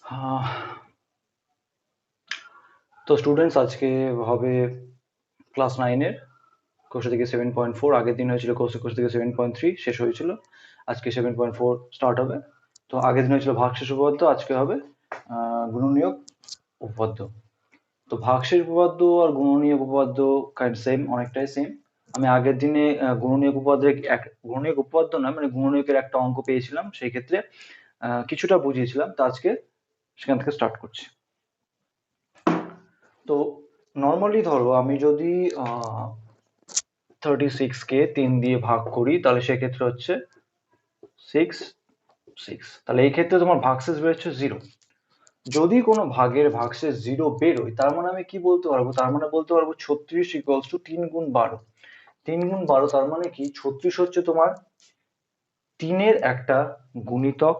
আহ, তো স্টুডেন্টস আজকে হবে ক্লাস নাইনের কোর্স থেকে 7.4। আগের দিন হয়েছিল কোর্স থেকে 7.3 শেষ হয়েছিল। আজকে 7.4 স্টার্ট হবে। তো আগের দিন হয়েছিল ভাগশেষ উপপাদ্য, আজকে হবে গুণনীয়ক উপপাদ্য। তো ভাগশেষ উপপাদ্য আর গুণনীয়ক উপপাদ্য কাইন্ড সেম, অনেকটাই সেম। আমি আগের দিনে গুণনীয়ক উপপাদ্যের গুণনীয়ক উপপাদ্য নয় মানে গুণনীয়কের একটা অঙ্ক পেয়েছিলাম, সেই ক্ষেত্রে কিছুটা বুঝিয়েছিলাম। তো আজকে সেখান থেকে স্টার্ট করছি। তো নর্মালি ধরো আমি যদি 36 কে 3 দিয়ে ভাগ করি তাহলে সেক্ষেত্রে হচ্ছে 6 তাহলে এই ক্ষেত্রে তোমার ভাগশেষ বেরোচ্ছে 0। যদি কোনো ভাগের ভাগশেষ 0 বেরোয় তার মানে আমি কি বলতে পারবো, তার মানে বলতে পারবো 36 ইকুয়ালস টু 3 গুণ 12। 3 গুণ 12 তার মানে কি 36 হচ্ছে তোমার 3-এর একটা গুণিতক,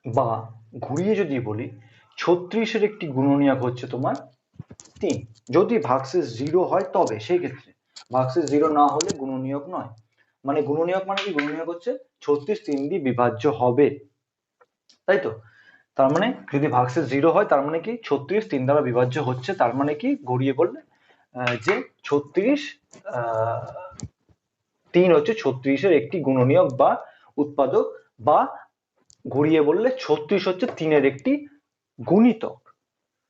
বা ঘুরিয়ে যদি বলি 36-এর একটি গুণনীয়ক হচ্ছে তোমার 3। যদি ভাগশেষ 0 হয় তবে সেই ক্ষেত্রে, ভাগশেষ 0 না হলে গুণনীয়ক নয়। মানে গুণনীয়ক মানে কি, গুণনীয়ক হচ্ছে 36 3 দিয়ে বিভাজ্য হবে, তাই তো? তার মানে যদি ভাগশেষ 0 হয় তার মানে কি 36 3 দ্বারা বিভাজ্য হচ্ছে, তার মানে কি ঘুরিয়ে বললে যে 36 3 হচ্ছে 36-এর একটি গুণনীয়ক বা উৎপাদক, বা ঘুরিয়ে বললে 36 হচ্ছে 3-এর একটি গুণিতক।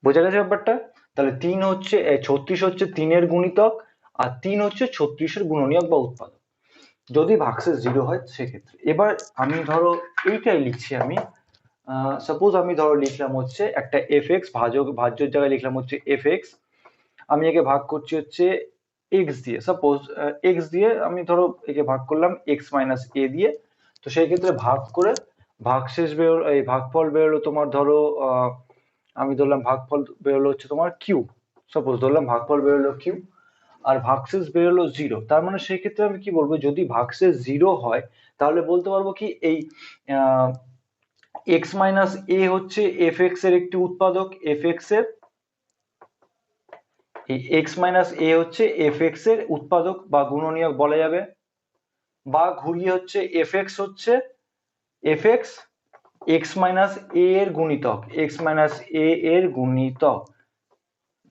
বোঝা গেছে ব্যাপারটা? তাহলে 3 হচ্ছে 36 হচ্ছে 3-এর গুণিতক, আর 3 হচ্ছে 36-এর গুণনীয়ক বা উৎপাদক যদি ভাগশেষ 0 হয় সেক্ষেত্রে। এবার আমি ধরো এইটাই লিখছি, আমি সাপোজ আমি ধরো লিখলাম হচ্ছে একটা এফ এক্স, ভাজ্যের জায়গায় লিখলাম হচ্ছে এফ এক্স। আমি একে ভাগ করছি হচ্ছে এক্স দিয়ে, সাপোজ এক্স দিয়ে আমি ধরো একে ভাগ করলাম এক্স মাইনাস এ দিয়ে। তো সেই ক্ষেত্রে ভাগ করে ভাগশেষ বেরোলো, এই ভাগফল বেরোলো তোমার ধরো আমি ধরলাম ভাগফল বেরোলো হচ্ছে তোমার কিউ। সাপোজ ধরলাম ভাগফল বেরোলো কিউ আর ভাগশেষ বেরোলো 0। তার মানে সেই ক্ষেত্রে আমি কি বলবো, যদি ভাগশেষ 0 হয় তাহলে বলতে পারবো কি এই এক্স মাইনাস এ হচ্ছে এফ এক্স এর একটি উৎপাদক, এফ এক্স এর এই এক্স মাইনাস এ হচ্ছে এফ এক্স এর উৎপাদক বা গুণনীয়ক বলা যাবে। বা ঘুরিয়ে হচ্ছে এফ এক্স হচ্ছে এফ এক্স এক্স মাইনাস এ এর গুণিতক, এক্স মাইনাস এ এর গুণিতক।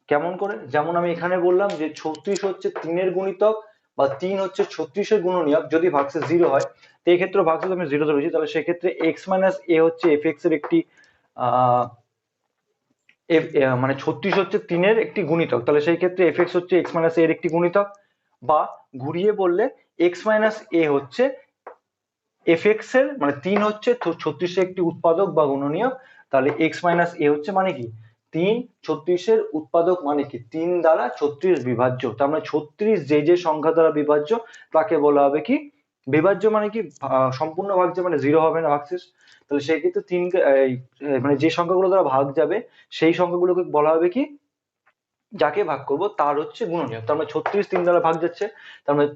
কেমন করে, যেমন আমি এখানে বললাম যে 36 হচ্ছে 3-এর গুণিতক বা 3 হচ্ছে 36-এর গুণনীয়ক যদি ভাগশেষ 0 হয়। তো এই ক্ষেত্রে ভাগশেষ আমি 0 ধরেছি, তাহলে সেক্ষেত্রে এক্স মাইনাস এ হচ্ছে এফ এক্স এর একটি আহ মানে 36 হচ্ছে 3-এর একটি গুণিতক, তাহলে সেই ক্ষেত্রে এফ এক্স হচ্ছে এক্স মাইনাস এর একটি গুণিতক। বা ঘুরিয়ে বললে এক্স মাইনাস এ হচ্ছে এফ এক্স এর মানে 3 হচ্ছে 36-এর একটি উৎপাদক বা গুণনীয়ক। তাহলে এক্স মাইনাস এ হচ্ছে মানে কি 3, 36-এর উৎপাদক মানে কি 3 দ্বারা 36 বিভাজ্য। তার মানে 36 যে যে সংখ্যা দ্বারা বিভাজ্য তাকে বলা হবে কি বিভাজ্য। মানে কি সম্পূর্ণ ভাজ্য মানে 0 হবে না ভাগশেষ। তাহলে সেই ক্ষেত্রে 3 মানে যে সংখ্যাগুলো দ্বারা ভাগ যাবে সেই সংখ্যাগুলোকে বলা হবে কি, যাকে ভাগ করব তার হচ্ছে গুণনীয়ক। তার মানে 36 3 দ্বারা ভাগ যাচ্ছে, তার মানে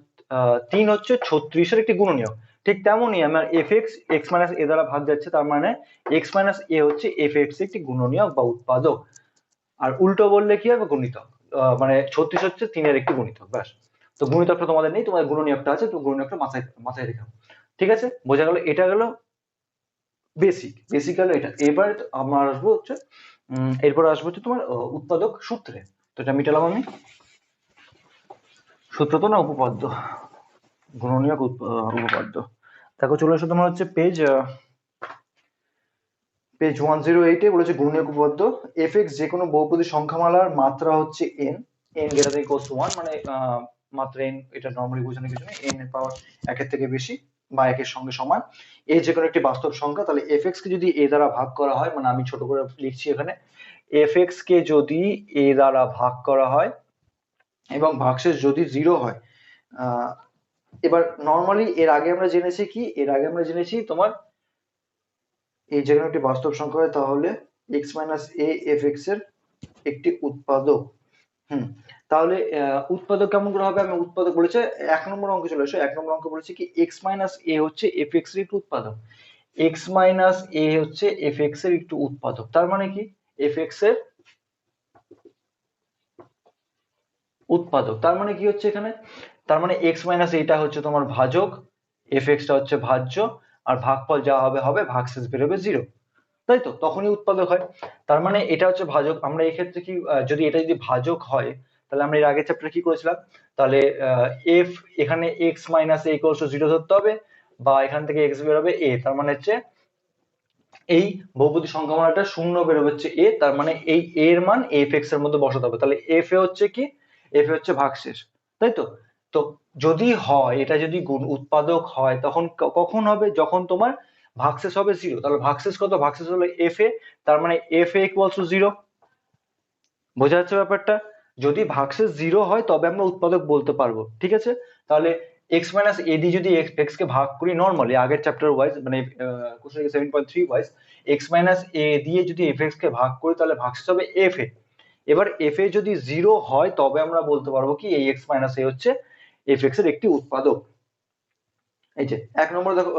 3 হচ্ছে 36-এর একটি গুণনীয়ক। ঠিক তেমনই আমার এফ এক্স এক্স মাইনাস এ দ্বারা ভাগ যাচ্ছে, তার মানে এক্স মাইনাস এ হচ্ছে এফ এক্স একটি গুণনীয়ক বা উৎপাদক। আর উল্টো বললে কি হবে গুণিতক, মানে 36 হচ্ছে 3-এর একটি গুণিতক, ব্যাস। তো গুণিতকটা তোমাদের নেই, তোমাদের গুণনীয়কটা আছে, তো গুণনীয়কটা মাথায় মাথায় রেখো। ঠিক আছে, বোঝা গেল? এটা গেল বেসিক গেল এটা। এবার আমরা আসবো হচ্ছে এরপর আসবো হচ্ছে তোমার উৎপাদক সূত্রে। তো এটা মিটালাম আমি। সূত্র তো না উপপাদ্য, গুণনীয়ক উপপাদ্য। দেখো চলে এসো তোমার হচ্ছে পেজ 108-এ বলেছে গুণনীয়ক উপপাদ্য। এফ এক্স যে কোনো বহুপদী সংখ্যামালার মাত্রা হচ্ছে N, N greater than equals to 1, মানে মাত্রা এন, এটা নরমালি বোঝানোর কিছু নেই, এন এর পাওয়ার একের থেকে বেশি বা একের সঙ্গে সমান। এ যে কোনো একটি বাস্তব সংখ্যা, তাহলে এফ এক্স কে যদি এ দ্বারা ভাগ করা হয়, মানে আমি ছোট করে লিখছি এখানে, এফ এক্স কে যদি এ দ্বারা ভাগ করা হয় এবং ভাগশেষ যদি 0 হয়। আহ এবার নর্মালি এর আগে আমরা জেনেছি কি, এর আগে আমরা জেনেছি তোমার এই যে কোনো একটি বাস্তব সংখ্যা হয় তাহলে x minus A F x এর একটি উৎপাদক। তাহলে উৎপাদক কেমন করে হবে, আমি উৎপাদক বলেছে 1 নম্বর অঙ্কে চলে এসো। 1 নম্বর অঙ্ক বলেছে কি এক্স মাইনাস এ হচ্ছে এফ এক্স এর একটি উৎপাদক, এক্স মাইনাস এ হচ্ছে এফ এক্স এর একটি উৎপাদক। তার মানে কি এফ এক্স এর উৎপাদক, তার মানে কি হচ্ছে এখানে, তার মানে এক্স মাইনাস এটা হচ্ছে তোমার ভাজক, এফ এক্স টা হচ্ছে ভাজ্য, আর ভাগফল যা হবে হবে, ভাগশেষ বেরোবে 0, তাই তো? তখনই উৎপাদক হয়। তার মানে এটা হচ্ছে ভাজক। আমরা এই ক্ষেত্রে কি যদি এটা যদি ভাজক হয় তাহলে আমরা এর আগের চ্যাপ্টারে কি করেছিলাম, তাহলে এফ এখানে x minus a equals to 0 ধরতে হবে, বা এখান থেকে x বেরোবে a, তার মানে হচ্ছে এই বহুপদী সংখ্যামালাটা শূন্য বেরোবে হচ্ছে a, তার মানে এই a এর মান fx এর মধ্যে বসাতে হবে। তাহলে f এ হচ্ছে কি, f এ হচ্ছে ভাগশেষ, তাই তো? তো যদি হয়, এটা যদি গুণ উৎপাদক হয় তখন কখন হবে, যখন তোমার ভাগশেষ হবে 0। তাহলে ভাগশেষ কত, ভাগশেষ হলো f এ, তার মানে f a ইকুয়ালস টু 0। বোঝা যাচ্ছে ব্যাপারটা? যদি ভাগশেষ 0 হয় তবে আমরা উৎপাদক বলতে পারবো, ঠিক আছে? তাহলে x মাইনাস a দিয়ে যদি x কে ভাগ করি নরমালি আগের চ্যাপ্টার ওয়াইজ, মানে question 7.3 wise, x minus a দিয়ে যদি fx কে ভাগ করি তাহলে ভাগশেষ হবে f a। এবার f a যদি 0 হয় তবে আমরা বলতে পারবো কি এই x মাইনাস a হচ্ছে fx এর একটি উৎপাদক। এই যে এক নম্বরে দেখো,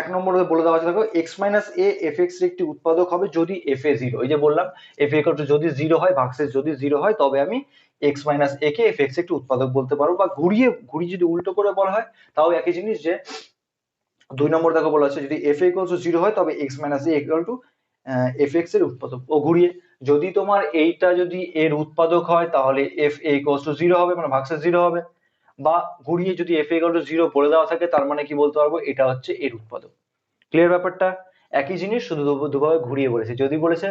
এক নম্বরে বলে দেওয়া আছে দেখো, x মাইনাস a fx এর একটি উৎপাদক হবে যদি f a 0। এই যে বললাম f a equal to যদি 0 হয়, ভাগশেষ যদি 0 হয় তবে আমি x minus a K fx একটি উৎপাদক বলতে পারবো। বা ঘুরিয়ে যদি উল্টো করে বলা হয় তাও একই জিনিস, যে 2 নম্বর দেখো বলা আছে যদি f a equal to 0 হয় তবে x minus a equal to fx এর উৎপাদক। ও ঘুরিয়ে যদি তোমার এইটা যদি এর উৎপাদক হয় তাহলে f a equals to 0 হবে, মানে ভাগশেষ 0 হবে। বা ঘুরিয়ে যদি f a equal to 0 বলে দেওয়া থাকে তার মানে কি বলতে পারবো, এটা হচ্ছে এর উৎপাদক। ক্লিয়ার ব্যাপারটা? একই জিনিস, শুধু দুভাবে ঘুরিয়ে বলেছে। যদি বলেছে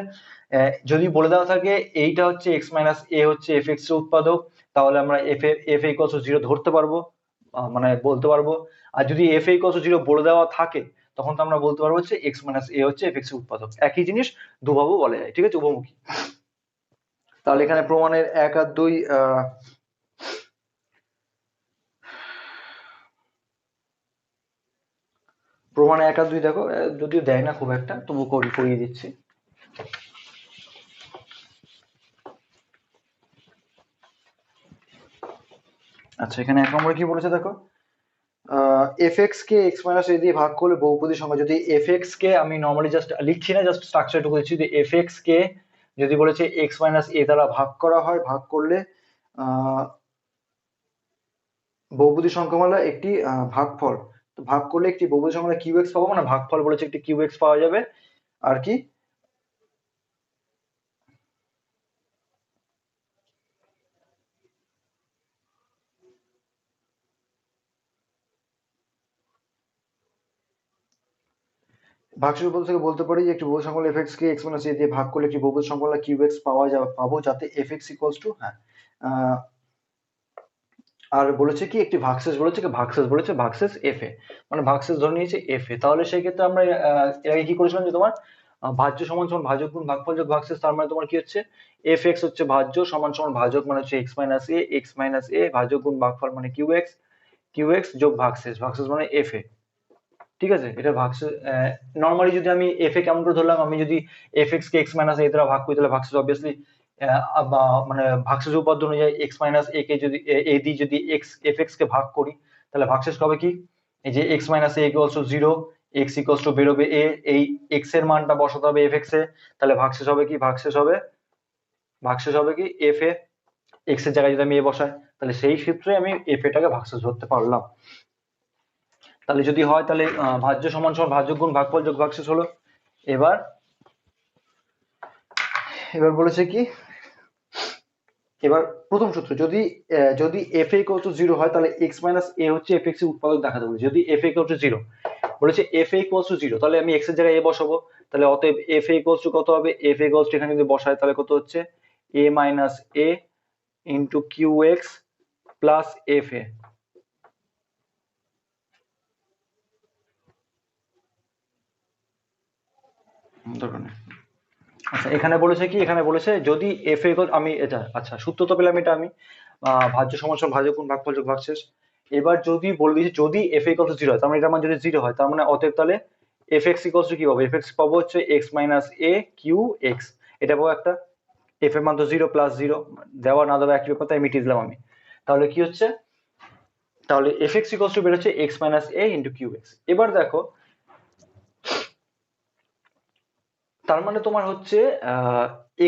যদি বলে দেওয়া থাকে এইটা হচ্ছে x মাইনাস a হচ্ছে fx এর উৎপাদক, তাহলে আমরা f a equals to 0 ধরতে পারবো, মানে বলতে পারবো। আর যদি f a equals to 0 বলে দেওয়া থাকে তখন তো আমরা বলতে পারবো হচ্ছে x মাইনাস a হচ্ছে fx এর উৎপাদক। একই জিনিস দুভাবেও বলা যায়, ঠিক আছে, উভমুখী। তাহলে এখানে প্রমাণের 1 আর 2 প্রমাণ 1 আর 2 দেখো, যদিও দেয় না খুব একটা, তবু করিয়ে দিচ্ছি। আচ্ছা, এখানে 1 নম্বরে কি বলেছে দেখো, fx K x minus a দিয়ে ভাগ করলে বহুপদী সংখ্যা, যদি fx কে আমি নর্মালি জাস্ট লিখছি না, জাস্ট স্ট্রাকচারটুকু দিচ্ছি, যদি fx কে যদি বলেছে x মাইনাস a দ্বারা ভাগ করা হয়, ভাগ করলে বহুপদী সংখ্যামালা একটি ভাগফল, তো ভাগ করলে একটি বহুপদী সংখ্যামালা qx পাবো, মানে ভাগফল বলেছে একটি qx পাওয়া যাবে। আর কি ভাগশেষ উপপাদ্য থেকে বলতে পারি যে একটি বহুপদী সংখ্যামালা fx K x minus a দিয়ে ভাগ করলে একটি বহুপদী সংখ্যামালা qx পাবো, যাতে fx ইকুয়ালস টু আর বলেছে কি একটি ভাগশেষ বলেছে কি, ভাগশেষ বলেছে ভাগশেষ f a, মানে ভাগশেষ ধরে নিয়েছে f a। তাহলে সেই ক্ষেত্রে আমরা এর আগে কি করেছিলাম, যে তোমার ভাজ্য সমান সমান ভাজক গুণ ভাগফল যোগ ভাগশেষ, তার মানে তোমার কি হচ্ছে fx হচ্ছে ভাজ্য সমান সমান ভাজক মানে হচ্ছে x মাইনাস a ভাজক গুণ ভাগফল মানে qx যোগ ভাগশেষ, ভাগশেষ মানে f a, ঠিক আছে? এটা ভাগশেষ। নরমালি যদি আমি f a কেমন করে ধরলাম, আমি যদি fx K x minus a দ্বারা ভাগ করি তাহলে ভাগশেষ অবভিয়াসলি মানে ভাগশেষ উপপাদ্য অনুযায়ী x মাইনাস a কে যদি a দিয়ে যদি fx কে ভাগ করি তাহলে ভাগশেষ হবে কি, এই যে x minus a equals to 0, x equals to বেরোবে a, এই x এর মানটা বসাতে হবে fx এ, তাহলে ভাগশেষ হবে কি, ভাগশেষ হবে কি f a, x এর জায়গায় যদি আমি a বসাই তাহলে সেই ক্ষেত্রে আমি f a টাকে ভাগশেষ ধরতে পারলাম। তাহলে যদি হয় তাহলে ভাজ্য সমান সমান ভাজক গুণ ভাগফল যোগ ভাগশেষ হলো। এবার বলেছে কি, এবার প্রথম সূত্র, যদি f a equal to 0 হয় তাহলে x মাইনাস a হচ্ছে fx এর উৎপাদক দেখাতে বলেছে। যদি f a equal to 0 বলেছে, f a equals to 0 তাহলে আমি x এর জায়গায় a বসাবো, তাহলে অতএব f a equals to কত হবে, f a equals to এখানে যদি বসাই তাহলে কত হচ্ছে a minus a into qx plus f a। আচ্ছা, এখানে বলেছে কি, এখানে বলেছে যদি f a equal, আমি এটা আচ্ছা সূত্র তো পেলাম, এটা আমি ভাজ্য সমান সমান ভাজক গুণ ভাগফল যোগ ভাগশেষ। এবার যদি বলে দিয়েছে যদি f a equal to 0 হয়, তার মানে এটা মান যদি 0 হয়, তার মানে অতএব তাহলে fx equals to কি পাবো, fx পাবো হচ্ছে x মাইনাস a qx, এটা পাবো একটা, f এর মান তো 0 প্লাস 0, দেওয়া না দেওয়া একই ব্যাপার, তাই মিটিয়ে দিলাম আমি। তাহলে কি হচ্ছে, তাহলে fx equals to বেরোচ্ছে x minus a into qx। এবার দেখো, তার মানে তোমার হচ্ছে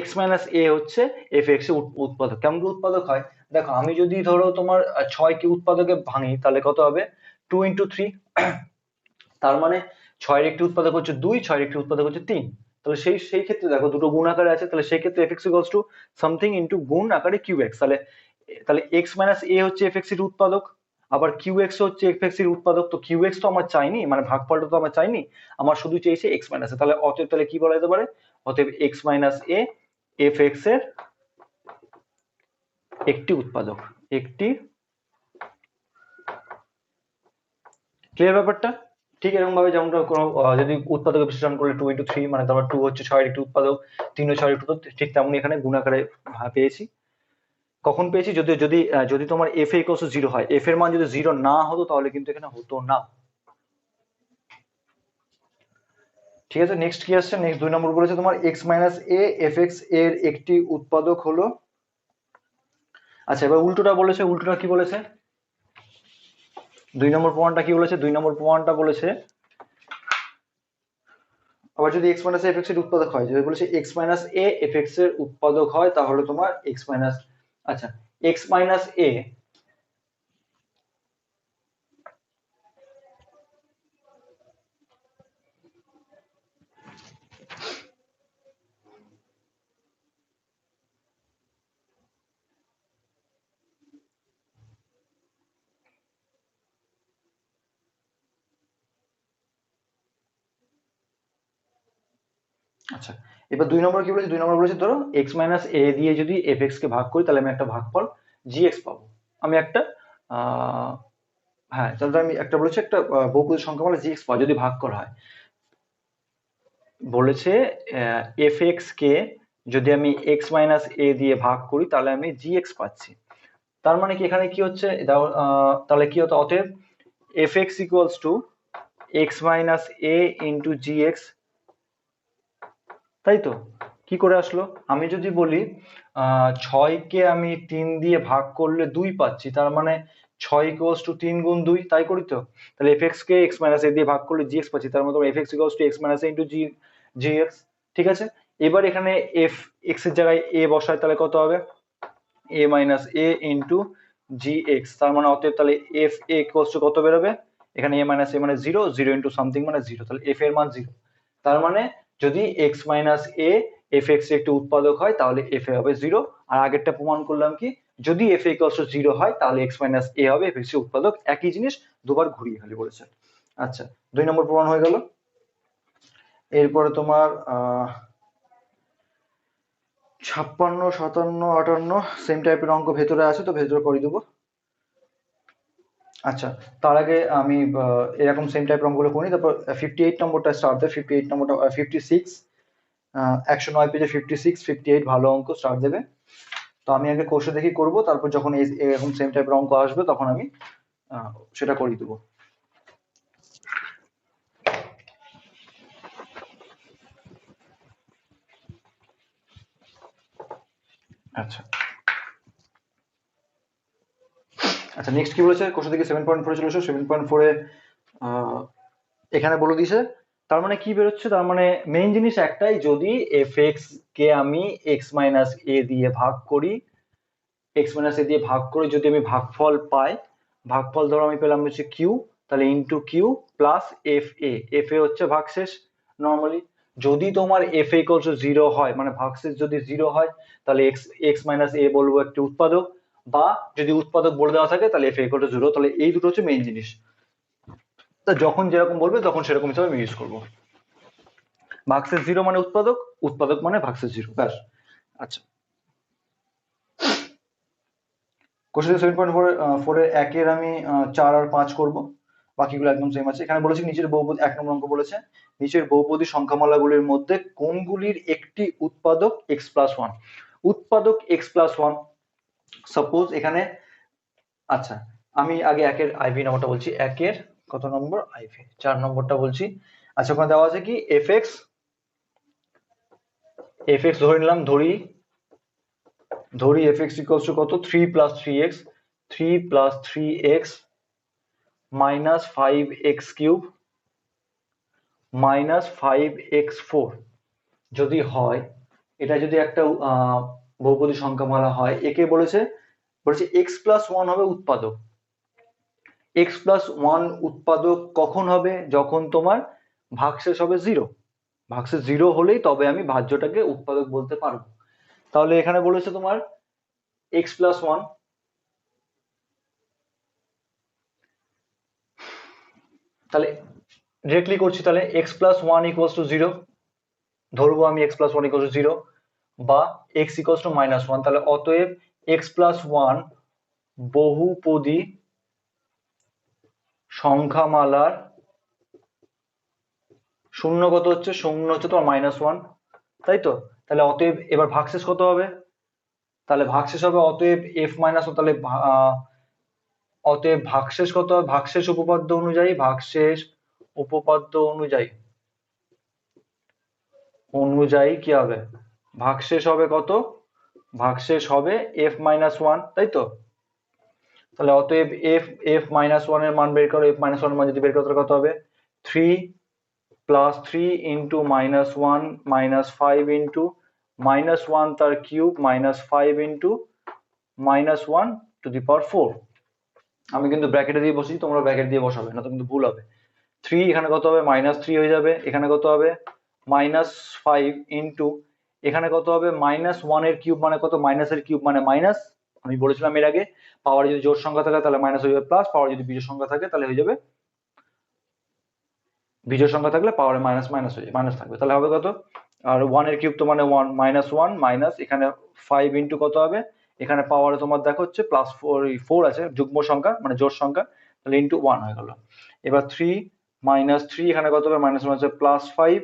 x মাইনাস a হচ্ছে fx এর উৎপাদক। কেমন করে উৎপাদক হয় দেখো, আমি যদি ধরো তোমার 6 কে উৎপাদকে ভাঙি তাহলে কত হবে 2 into 3, তার মানে 6 এর একটি উৎপাদক হচ্ছে 2, 6 এর একটি উৎপাদক হচ্ছে 3। তাহলে সেই ক্ষেত্রে দেখো দুটো গুণ আকারে আছে, তাহলে সেই ক্ষেত্রে fx equals to something into গুণ আকারে qx। তাহলে তাহলে x মাইনাস a হচ্ছে fx এর উৎপাদক, আবার qx হচ্ছে fx এর উৎপাদক। তো qx তো আমার চাইনি, মানে ভাগফলটা তো আমার চাইনি, আমার শুধু চাইছে x মাইনাস a। তাহলে অতএব তাহলে কি বলা যেতে পারে, অতএব x মাইনাস a fx এর একটি উৎপাদক, একটি। ক্লিয়ার ব্যাপারটা? ঠিক এরকম ভাবে যেমন কোনো যদি উৎপাদক বিশ্লেষণ করলে 2 into 3 মানে তারপর 2 হচ্ছে 6 এর একটি উৎপাদক, 3 ও 6 এর একটি উৎপাদক, ঠিক তেমনি এখানে গুণ আকারে পেয়েছি। কখন পেয়েছি, যদি যদি যদি তোমার f a equals to 0 হয়, f এর মান যদি 0 না হতো তাহলে কিন্তু এখানে হতো না। ঠিক আছে, নেক্সট কি আসছে, নেক্সট 2 নম্বর বলেছে তোমার x মাইনাস a fx এর একটি উৎপাদক হলো। আচ্ছা এবার উল্টোটা বলেছে, উল্টোটা কি বলেছে, 2 নম্বর প্রমাণটা কি বলেছে, 2 নম্বর প্রমাণটা বলেছে আবার যদি x মাইনাস fx এর উৎপাদক হয়, যদি বলেছে x মাইনাস a fx এর উৎপাদক হয় তাহলে তোমার x মাইনাস, আচ্ছা x মাইনাস a, আচ্ছা এবার 2 নম্বর কি বলেছে, 2 নম্বর বলেছে ধরো x মাইনাস a দিয়ে যদি fx কে ভাগ করি তাহলে আমি একটা ভাগফল gx পাবো। আমি একটা হ্যাঁ তাহলে আমি একটা বলেছি একটা বহুপদী সংখ্যামালা gx পাবো যদি ভাগ করা হয়। বলেছে fx কে যদি আমি x মাইনাস a দিয়ে ভাগ করি তাহলে আমি gx পাচ্ছি। তার মানে কি এখানে কি হচ্ছে, তাহলে কি হতো, অতএব fx equals to x minus a into gx, তাই তো? কি করে আসলো, আমি যদি বলি 6 কে আমি 3 দিয়ে ভাগ করলে 2 পাচ্ছি, তার মানে 6 equals to 3 গুণ 2, তাই করি তো? তাহলে fx K x minus a দিয়ে ভাগ করলে gx পাচ্ছি, তার মানে fx equals to x minus a into gx। ঠিক আছে, এবার এখানে f x এর জায়গায় a বসায় তাহলে কত হবে, a minus a into gx। তার মানে অতএব তাহলে f a equals to কত বেরোবে, এখানে a minus a মানে 0, 0 into something মানে 0, তাহলে f এর মান 0। তার মানে যদি x minus a fx এর একটি উৎপাদক হয় তাহলে f a হবে 0। আর আগেরটা প্রমাণ করলাম কি, যদি f a equals to 0 হয় তাহলে x minus a হবে fx এর উৎপাদক, একই জিনিস দুবার ঘুরিয়ে খালি বলেছে। আচ্ছা 2 নম্বর প্রমাণ হয়ে গেল। এরপরে তোমার 56, 57, 58 সেম টাইপের অঙ্ক ভেতরে আছে, তো ভেতরে করে দেবো। আচ্ছা তার আগে আমি এরকম সেম টাইপের অঙ্কগুলো করি, তারপর 58 নম্বরটা স্টার্ট দেবে, 58 নম্বরটা 56 109 পেজে 56 58 ভালো অঙ্ক স্টার্ট দেবে। তো আমি আগে কোর্সে দেখি করব, তারপর যখন এরকম সেম টাইপের অঙ্ক আসবে তখন আমি সেটা করিয়ে দেবো। আচ্ছা আচ্ছা নেক্সট কি বলেছে, কোর্সে দেখি 7.4 চলে এসো, 7.4 এ এখানে বলে দিয়েছে। তার মানে কি বেরোচ্ছে, তার মানে মেইন জিনিস একটাই, যদি fx কে আমি x মাইনাস a দিয়ে ভাগ করি, x মাইনাস a দিয়ে ভাগ করে যদি আমি ভাগফল পাই, ভাগফল ধরো আমি পেলাম হচ্ছে q, তাহলে into Q plus F A, F A হচ্ছে ভাগশেষ নর্মালি। যদি তোমার এফ এ ইকুয়াল টু 0 হয়, মানে ভাগশেষ যদি 0 হয় তাহলে এক্স মাইনাস এ বলবো একটি উৎপাদক, বা যদি উৎপাদক বলে দেওয়া থাকে তাহলে এফ এ ইকুয়াল টু 0। তাহলে এই দুটো হচ্ছে মেইন জিনিস, তা যখন যেরকম বলবে তখন সেরকম হিসাবে আমি ইউজ করবো। ভাগশেষ 0 মানে উৎপাদক, উৎপাদক মানে ভাগশেষ 0, ব্যাস। আচ্ছা কোশ্চেন 7.4 এর 1 এর আমি 4 আর 5 করব, বাকিগুলো একদম সেম আছে। এখানে বলেছে নিচের বহুপদী, 1 নম্বর অঙ্ক বলেছে নিচের বহুপদী সংখ্যামালাগুলির মধ্যে কোনগুলির একটি উৎপাদক x প্লাস 1, উৎপাদক x প্লাস 1। সাপোজ এখানে, আচ্ছা আমি আগে 1 এর আইভি নম্বরটা বলছি, 1 এর কত নম্বর আইভি, 4 নম্বরটা বলছি। আচ্ছা ওখানে দেওয়া আছে কি fx, fx ধরে নিলাম, ধরি fx ইকুয়ালস টু কত, 3 plus 3x, 3 plus 3x minus 5x cube minus 5x4 যদি হয়, এটা যদি একটা বহুপদী সংখ্যামালা হয়, একে বলেছে x প্লাস 1 হবে উৎপাদক। x প্লাস 1 উৎপাদক কখন হবে, যখন তোমার ভাগশেষ হবে 0, ভাগশেষ 0 হলেই তবে আমি ভাজ্যটাকে উৎপাদক বলতে পারবো। তাহলে এখানে বলেছে তোমার x+1, তাহলে ডিরেক্টলি করছি, তাহলে x+1 = 0 ধরবো আমি, x+1 = 0 বা x = -1, তাহলে অতএব x+1 বহুপদী সংখ্যামালার শূন্য কত হচ্ছে, শূন্য হচ্ছে তোমার -1, তাই তো? তাহলে অতএব এবার ভাগশেষ কত হবে, তাহলে ভাগশেষ হবে অতএব f-1, তাহলে অতএব ভাগশেষ কত হবে, ভাগশেষ উপপাদ্য অনুযায়ী, ভাগশেষ উপপাদ্য অনুযায়ী কি হবে, ভাগশেষ হবে কত, ভাগশেষ হবে f-1, তাই তো? তাহলে অতএব f-1 এর মান বের করো, f-1 এর মান যদি বের করো তাহলে কত হবে, 3 + 3 × -1 -5 × -1 তার কিউব -5 × -1⁴। আমি কিন্তু ব্র্যাকেটে দিয়ে বসি, তোমরা ব্র্যাকেট দিয়ে বসাবে না তো কিন্তু ভুল হবে। 3 এখানে কত হবে, -3 হয়ে যাবে, এখানে কত হবে -5 × এখানে কত হবে -1 এর কিউব মানে কত, মাইনাস এর কিউব মানে মাইনাস, আমি বলেছিলাম এর আগে, পাওয়ার যদি জোড় সংখ্যা থাকে তাহলে মাইনাস হয়ে যাবে প্লাস, পাওয়ার যদি বিজোড় সংখ্যা থাকে তাহলে হয়ে যাবে, বিজোড় সংখ্যা থাকলে পাওয়ারে মাইনাস মাইনাস হয়ে যাবে, মাইনাস থাকবে, তাহলে হবে কত, আর 1 এর কিউব তো মানে 1, -1 মাইনাস এখানে 5 × কত হবে, এখানে পাওয়ারে তোমার দেখো হচ্ছে +4 আছে, যুগ্ম সংখ্যা মানে জোড় সংখ্যা, তাহলে ×1 হয়ে গেল। এবার 3 -3 এখানে কত হবে, -1 আছে, +5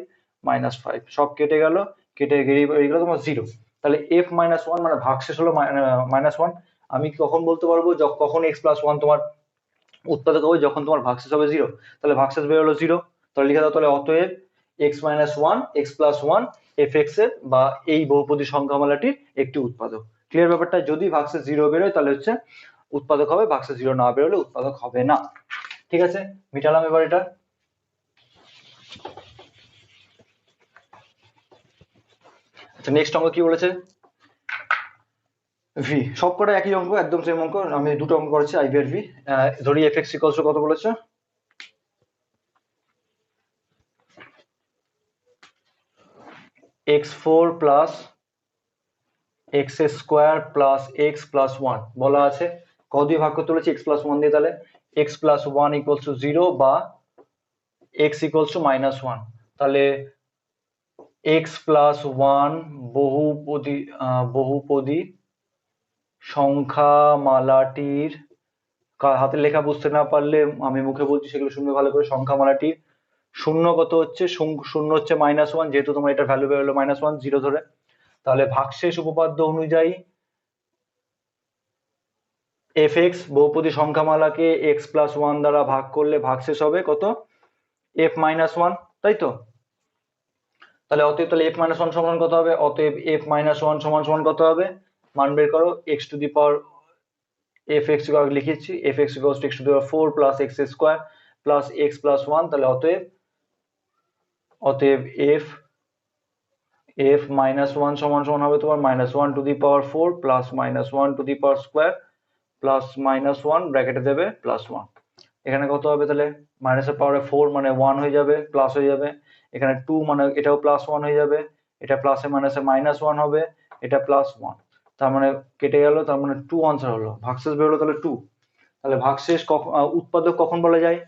-5 সব কেটে গেল, কেটে গিয়ে গেল তোমার 0। তাহলে f-1 মানে ভাগশেষ হলো -1। আমি কখন বলতে পারবো, কখন x+1 তোমার উৎপাদক হবে, যখন তোমার ভাগশেষ হবে 0, তাহলে ভাগশেষ বের হলো 0, তাহলে লিখে দাও, তাহলে অতএব x-1 x+1 f(x) এর বা এই বহুপদী সংখ্যামালাটির একটি উৎপাদক। ক্লিয়ার ব্যাপারটা? যদি ভাগশেষ 0 বেরোয় তাহলে হচ্ছে উৎপাদক হবে, ভাগশেষ 0 না বেরোলে উৎপাদক হবে না। ঠিক আছে, মিটালাম এবার এটা। আচ্ছা, নেক্সট অঙ্ক কি বলেছে, ভি, সবকটা একই অঙ্ক, একদম সেম অঙ্ক, আমি দুটো অঙ্ক করেছি আইভি আর ভি। ধরি f(x) = কত বলেছে, x4 + x² + x + 1 বলা আছে, কত দিয়ে ভাগ করতে বলেছে, x+1 দিয়ে, তাহলে x+1 = 0 বা x = -1, তাহলে x+1 বহুপদী সংখ্যামালাটির, হাতের লেখা বুঝতে না পারলে আমি মুখে বলছি সেগুলো শুনবে ভালো করে, সংখ্যামালাটির শূন্য কত হচ্ছে, শূন্য হচ্ছে -1, যেহেতু তোমার এটা ভ্যালু বেরোলো -1 0 ধরে, তাহলে ভাগশেষ উপপাদ্য অনুযায়ী f(x) বহুপদী সংখ্যামালাকে x+1 দ্বারা ভাগ করলে ভাগশেষ হবে কত, f-1, তাই তো? তাহলে অতএব তাহলে f-1 সমান কত হবে, অতএব f-1 সমান কত হবে, মান বের করো, f(x) লিখেছি, f(x) = x⁴ + x² + x + 1, তাহলে অতএব f-1 সমান হবে তোমার -1⁴ + -1² + -1 ব্র্যাকেটে দেবে +1, এখানে কত হবে, তাহলে মাইনাসের পাওয়ারে 4 মানে 1 হয়ে যাবে, প্লাস হয়ে যাবে, এখানে 2 মানে এটাও +1 হয়ে যাবে, এটা প্লাসে মাইনাসে -1 হবে, এটা +1, তার মানে কেটে গেল, তার মানে 2 আনসার হলো, ভাগশেষ বেরোলো তাহলে 2। তাহলে ভাগশেষ উৎপাদক কখন বলা যায়,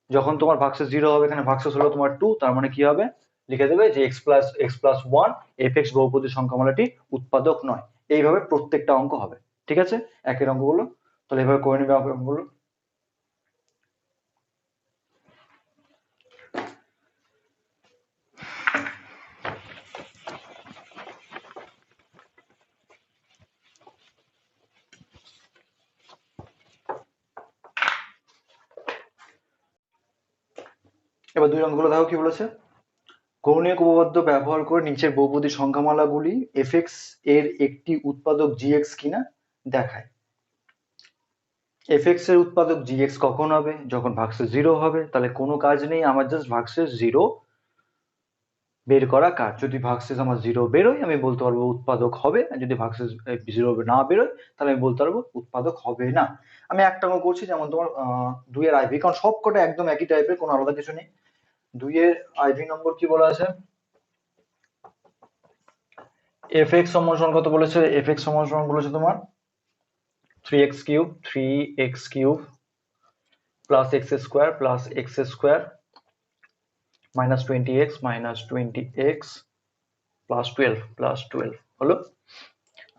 যখন তোমার ভাগশেষ 0 হবে, এখানে ভাগশেষ হলো তোমার 2, তার মানে কি হবে, লিখে দেবে যে x+1 f(x) বহুপদী সংখ্যামালাটি উৎপাদক নয়। এইভাবে প্রত্যেকটা অঙ্ক হবে। ঠিক আছে, একের অঙ্কগুলো তাহলে এভাবে করে নেবে অঙ্কগুলো। এবার 2 অঙ্কগুলো দেখো কি বলেছে, কৌণিক উপপাদ্য ব্যবহার করে নিচের বহুপদী সংখ্যামালাগুলি f(x) এর একটি উৎপাদক g(x) কিনা দেখায়। f(x) এর উৎপাদক g(x) কখন হবে, যখন ভাগশেষ 0 হবে, তাহলে কোনো কাজ নেই, আমার জাস্ট ভাগশেষ 0 বের করা কাজ। যদি ভাগশেষ আমার 0 বেরোয় আমি বলতে পারবো উৎপাদক হবে, আর যদি ভাগশেষ 0 না বেরোয় তাহলে আমি বলতে পারবো উৎপাদক হবে না। আমি একটা অঙ্ক করছি, যেমন তোমার 2 এর আইভি, কারণ সবকটা একদম একই টাইপের, কোনো আলাদা কিছু নেই। 2 এর আইভি নম্বর কি বলা আছে? fx সমান কত বলেছে? fx সমান বলেছে তোমার 3x cube plus x square minus 20x plus 12 হলো।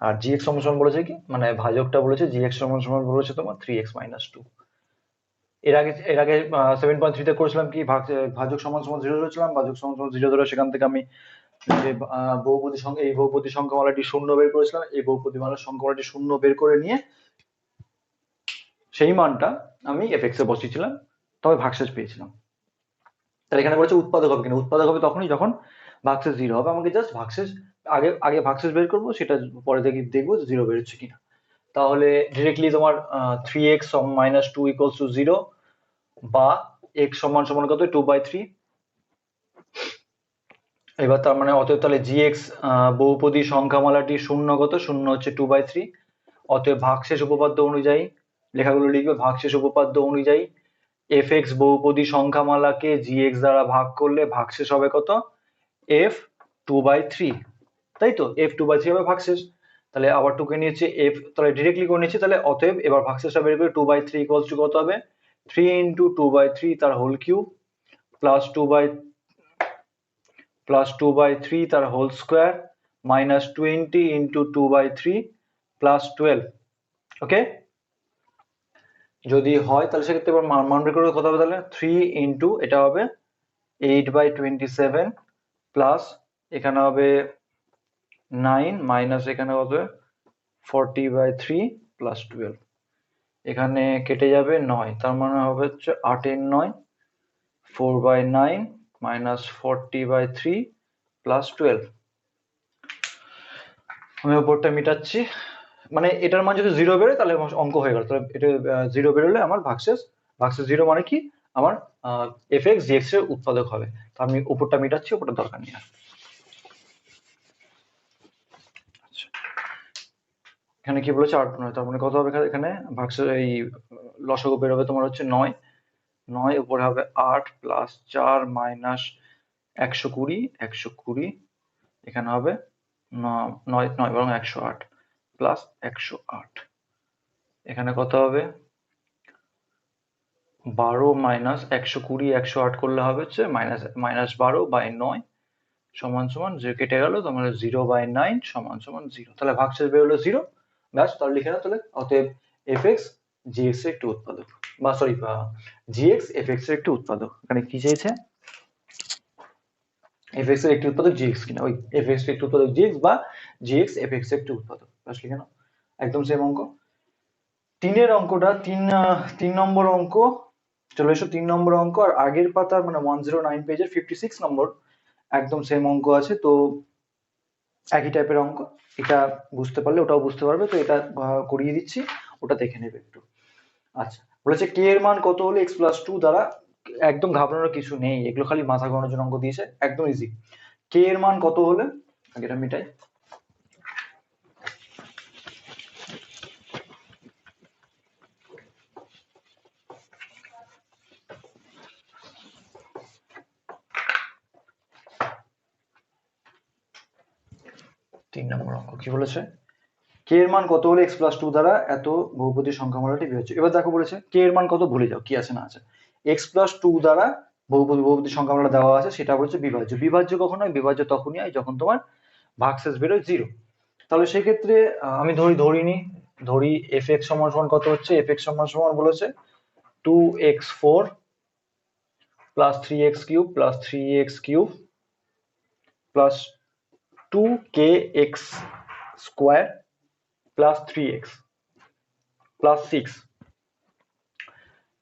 আর gx সমান বলেছে কি, মানে ভাজকটা বলেছে gx সমান বলেছে তোমার 3x - 2। এর আগে 7.3 তে করেছিলাম কি, ভাজক সমান 0 ধরেছিলাম, ভাজক সমান 0 ধরে সেখান থেকে আমি যে বহুপদী সংখ্যা, এই বহুপদী সংখ্যামালাটি শূন্য বের করেছিলাম, এই বহুপদী মালার সংখ্যামালাটি শূন্য বের করে নিয়ে সেই মানটা আমি fx এ বসিয়েছিলাম, তবে ভাগশেষ পেয়েছিলাম। তাহলে এখানে বলেছে উৎপাদক হবে কিনা, উৎপাদক হবে তখনই যখন ভাগশেষ 0 হবে। আমাকে জাস্ট ভাগশেষ আগে ভাগশেষ বের করবো, সেটা পরে দেখবো 0 বেরোচ্ছে কিনা। তাহলে ডিরেক্টলি তোমার 3x - 2 = 0 বা x সমান কত 2/3। এবার তার মানে অতএব তাহলে gx বহুপদী সংখ্যামালাটি শূন্য কত, শূন্য হচ্ছে 2/3। অতএব ভাগশেষ উপপাদ্য অনুযায়ী লেখাগুলো লিখবে, ভাগশেষ উপপাদ্য অনুযায়ী fx বহুপদী সংখ্যামালাকে gx দ্বারা ভাগ করলে ভাগশেষ হবে কত, f 2/3, তাই তো, f 2/3 হবে ভাগশেষ। তাহলে আবার 2 কে নিয়েছে f, তাহলে ডিরেক্টলি করে নিয়েছে। তাহলে অতএব এবার ভাগশেষটা বের করে 2/3 = কত হবে, 3 × 2/3 তার হোল কিউব প্লাস 2/3 তার হোল স্কোয়ার মাইনাস 20 × 2/3 প্লাস 12। ওকে, যদি হয় তাহলে সেক্ষেত্রে এবার মান বের করে কত হবে, তাহলে 3 × এটা হবে 8/27 প্লাস এখানে হবে 9 মাইনাস এখানে হবে 40/3 প্লাস 12। এখানে কেটে যাবে 9, তার মানে হবে হচ্ছে 8 এর 9, 4/9 মাইনাস 40/3 প্লাস 12। আমি উপরটা মিটাচ্ছি, মানে এটার মান যদি 0 বেরোয় তাহলে অঙ্ক হয়ে গেল। তাহলে এটা 0 বেরোলে আমার ভাগশেষ 0 মানে কি, আমার fx gx এর উৎপাদক হবে। তো আমি উপরটা মিটাচ্ছি, উপরটা দরকার নেই আর। এখানে কি বলেছে 8 9, তার মানে কত হবে এখানে ভাগশেষ, এই লসাগু বেরোবে তোমার হচ্ছে 9 উপরে হবে 8 প্লাস 4 মাইনাস 120 এখানে হবে 9 বরং 108 প্লাস 108। এখানে কত হবে 12 মাইনাস 120 108 করলে হবে হচ্ছে -12/9 সমান যে কেটে গেল, তোমার 0/9 সমান 0। তাহলে ভাগশেষ বেরোলো 0। ব্যাস, তাহলে লিখে নাও তাহলে অতএব fx gx এর একটি উৎপাদক, বা সরি gx fx এর একটি উৎপাদক। এখানে কি চেয়েছে, fx এর একটি উৎপাদক gx কিনা, ওই fx এর একটি উৎপাদক gx বা gx fx এর একটি উৎপাদক। ব্যাস লিখে নাও, একদম সেম অঙ্ক। 3 অঙ্কটা 3 নম্বর অঙ্ক, চলে এসো 3 নম্বর অঙ্ক। আর আগের পাতার মানে 109 পেজের 56 নম্বর একদম সেম অঙ্ক আছে। তো একই টাইপের অঙ্ক, এটা বুঝতে পারলে ওটাও বুঝতে পারবে। তো এটা করিয়ে দিচ্ছি, ওটা দেখে নেবে একটু। আচ্ছা, বলেছে কে এর মান কত হলে x+2 দ্বারা, একদম ঘাবড়ানোর কিছু নেই, এগুলো খালি মাথা ঘামানোর জন্য অঙ্ক দিয়েছে, একদম ইজি। কে এর মান কত হলে, আগে এটা মিটাই। তিন নম্বর অঙ্ক কি বলেছে, কে এর মান কত হলে x+2 দ্বারা এত বহুপদী সংখ্যামালাটি বিভাজ্য। এবার দেখো বলেছে কে এর মান কত, ভুলে যাও কি আছে না আছে। x+2 দ্বারা বহুপদী সংখ্যামালা দেওয়া আছে, সেটা বলছে বিভাজ্য। বিভাজ্য কখন হয়, বিভাজ্য তখনই হয় যখন তোমার ভাগশেষ বেরোয় 0। তাহলে সেই ক্ষেত্রে আমি ধরি fx সমান কত হচ্ছে, fx সমান বলেছে 2x4 plus 3x³ plus 3x³ plus 2kx square plus 3x plus 6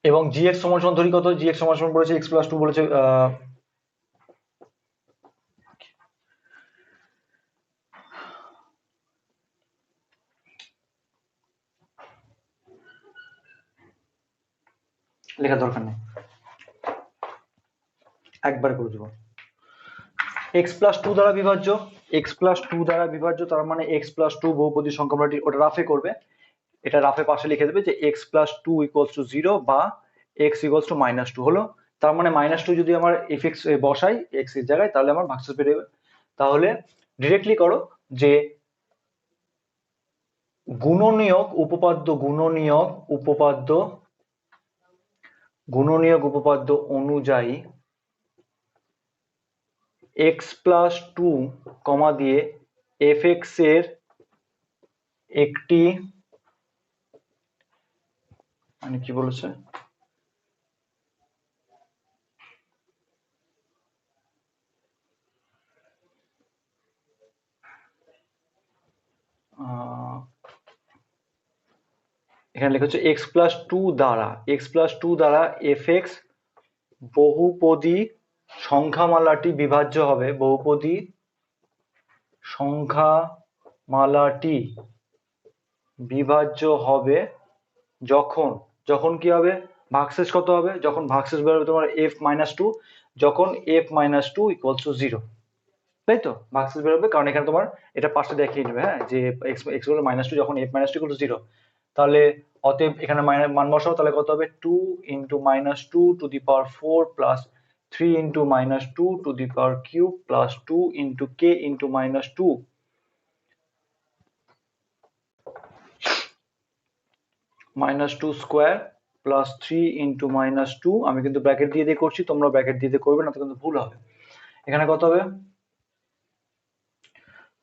এবং gx সমান ধরি কত, gx সমান বলেছে x+2 বলেছে লেখার দরকার নেই, একবার করে দেবো। x+2 দ্বারা বিভাজ্য, x+2 দ্বারা বিভাজ্য, তার মানে x+2 বহুপদী সংখ্যামালাটি, ওটা রাফে করবে, এটা রাফে পাশে লিখে দেবে যে x+2 = 0 বা x = -2 হলো। তার মানে -2 যদি আমার এফএক্স বসাই এক্স এর জায়গায়, তাহলে আমার ভাগশেষ বেরোবে। তাহলে ডিরেক্টলি করো যে গুণনীয়ক উপপাদ্য অনুযায়ী x+2 কমা দিয়ে fx এর একটি, মানে কি বলেছে, এখানে লেখা হচ্ছে x+2 দ্বারা fx বহুপদী সংখ্যামালাটি বিভাজ্য হবে, বহুপদী সংখ্যামালাটি বিভাজ্য হবে যখন, যখন কি হবে, ভাগশেষ কত হবে, যখন ভাগশেষ বেরোবে তোমার f-2, যখন f-2 ইকুয়ালস টু 0, তাই তো ভাগশেষ বেরোবে, কারণ এখানে তোমার এটা পাশে দেখিয়ে দেবে, হ্যাঁ, যে x হলো -2 যখন f-2 ইকুয়াল টু 0, তাহলে অতএব এখানে মান বসাও, তাহলে কত হবে, 2 × -2 to the power 4 plus 3 × -2 to the power cube plus 2 × k × -2 -2 square plus 3 × -2, আমি কিন্তু ব্র্যাকেট দিয়ে দিয়ে করছি, তোমরা ব্র্যাকেট দিয়ে দিয়ে করবে না, তো কিন্তু ভুল হবে। এখানে কত হবে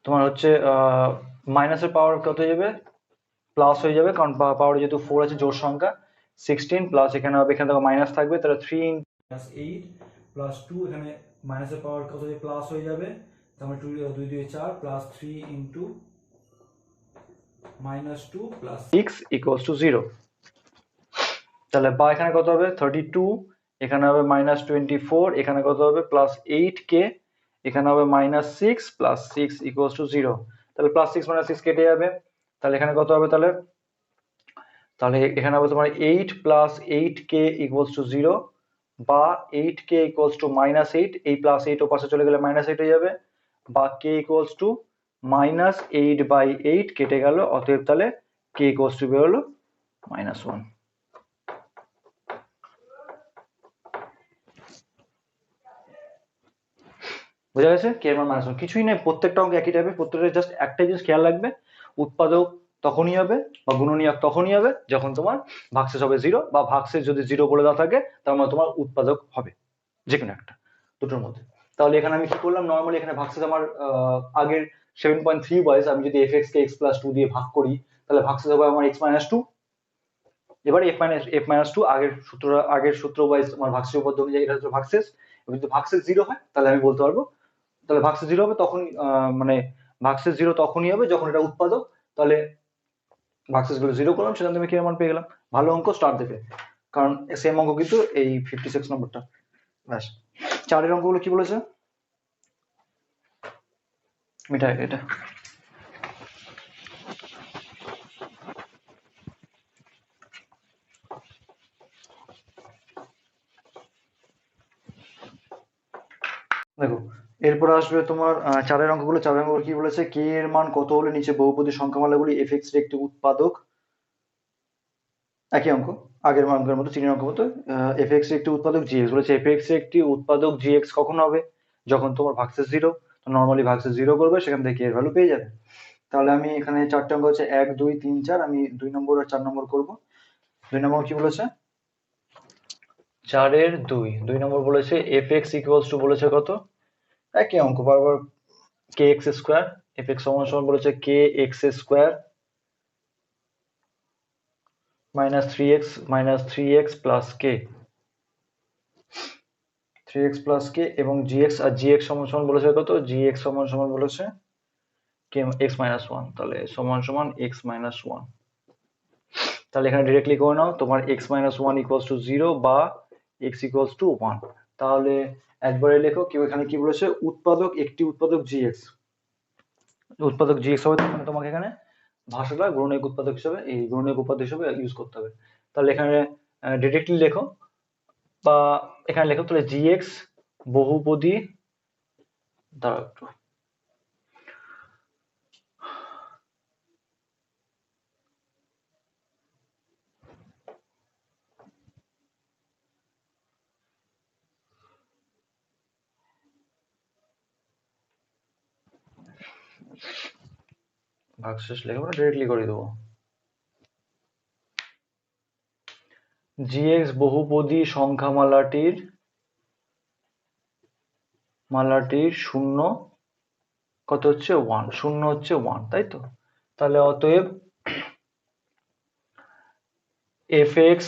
তোমার হচ্ছে মাইনাসের পাওয়ার কত হয়ে যাবে, প্লাস হয়ে যাবে, কারণ পাওয়ার যেহেতু 4 আছে জোড় সংখ্যা, 16 প্লাস এখানে হবে, এখানে দেখো মাইনাস থাকবে, তাহলে 3 × -8 প্লাস 2, এখানে মাইনাসের পাওয়ার কত হয়ে প্লাস হয়ে যাবে, তাহলে 2 2 2 4 প্লাস 3 × -2 প্লাস 6 ইকুয়ালস টু 0, তাহলে বা এখানে কত হবে 32, এখানে হবে -24, এখানে কত হবে +8k, এখানে হবে -6 প্লাস 6 ইকুয়ালস টু 0, তাহলে +6 -6 কেটে যাবে, তাহলে এখানে কত হবে, তাহলে তাহলে এখানে হবে তোমার 8 + 8k ইকুয়ালস টু 0, বা 8k ইকুয়ালস টু -8, এই +8 ও পাশে চলে গেলে -8 হয়ে যাবে, বা k ইকুয়ালস টু -8/8 কেটে গেল, অতএব তাহলে k ইকুয়ালস টু বেরোলো -1। বোঝা গেছে, কে এর মান -1, কিছুই নেই, প্রত্যেকটা অঙ্ক একই টাইপের, প্রত্যেকটা জাস্ট একটা জিনিস খেয়াল রাখবে, উৎপাদক তখনই হবে বা গুণনীয়ক তখনই হবে যখন তোমার ভাগশেষ হবে 0, বা ভাগশেষ যদি 0 বলে দেওয়া থাকে তার মানে তোমার উৎপাদক হবে যে কোনো একটা দুটোর মধ্যে। তাহলে এখানে আমি কি করলাম, নর্মালি এখানে ভাগশেষ আমার আগের 7.3 ওয়াইজ আমি যদি fx কে x+2 দিয়ে ভাগ করি, তাহলে ভাগশেষ হবে আমার x-2, এবার f-2 আগের সূত্র ওয়াইজ আমার ভাগশেষ উপপাদ্য অনুযায়ী এটা হচ্ছে ভাগশেষ, এবং যদি ভাগশেষ 0 হয় তাহলে আমি বলতে পারবো, তাহলে ভাগশেষ 0 হবে তখন, মানে ভাগশেষ 0 তখনই হবে যখন এটা উৎপাদক, তাহলে ভাগশেষ গুলো 0 করলাম, সেখান থেকে আমি k এর মান পেয়ে গেলাম। ভালো অঙ্ক, স্টার দেবে, কারণ সেম অঙ্ক কিন্তু এই 56 নম্বরটা। ব্যাস, 4 অঙ্কগুলো কি বলেছে, মিটাই এটা, দেখো এরপর আসবে তোমার 4 অঙ্কগুলো। 4 অঙ্কগুলো কি বলেছে, কে এর মান কত হলে নিচে বহুপদী সংখ্যামালাগুলি fx এর একটি উৎপাদক, একই অঙ্ক, আগের অঙ্কের মতো 3 অঙ্কের মতো, fx এর একটি উৎপাদক gx বলেছে, fx এর একটি উৎপাদক gx কখন হবে, যখন তোমার ভাগশেষ 0, তো নর্মালি ভাগশেষ 0 করবে, সেখান থেকে এর ভ্যালু পেয়ে যাবে। তাহলে আমি এখানে 4টে অঙ্ক হচ্ছে 1 2 3 4, আমি 2 নম্বর আর 4 নম্বর করব। 2 নম্বর কি বলেছে, 4 এর 2 নম্বর বলেছে fx ইকুয়ালস টু বলেছে কত, একই অঙ্ক বারবার, kx স্কয়ার, fx সমান সমান বলেছে kx square -3x plus k, 3x plus k, এবং gx, আর gx সমান সমান বলেছে কত, gx সমান সমান বলেছে k x - 1, তাহলে সমান সমান x - 1, তাহলে এখানে ডিরেক্টলি করে নাও, তোমার x - 1 ইকুয়ালস টু 0 বা x ইকুয়ালস টু 1, তাহলে একবারে লেখো, কেউ এখানে কি বলেছে, উৎপাদক, একটি উৎপাদক gx, উৎপাদক gx হবে, তখন তোমাকে এখানে ভাষাটা গুণনীয়ক উৎপাদক হিসেবে, এই গুণনীয়ক উপাদান হিসেবে ইউজ করতে হবে। তাহলে এখানে ডিরেক্টলি লেখো, বা এখানে লেখো, তাহলে gx বহুপদী, দাঁড়াও একটু, ভাগশেষ লিখবো না, ডিরেক্টলি করে দেবো। gx বহুপদী সংখ্যামালাটির শূন্য কত হচ্ছে 1, শূন্য হচ্ছে 1, তাই তো? তাহলে অতএব fx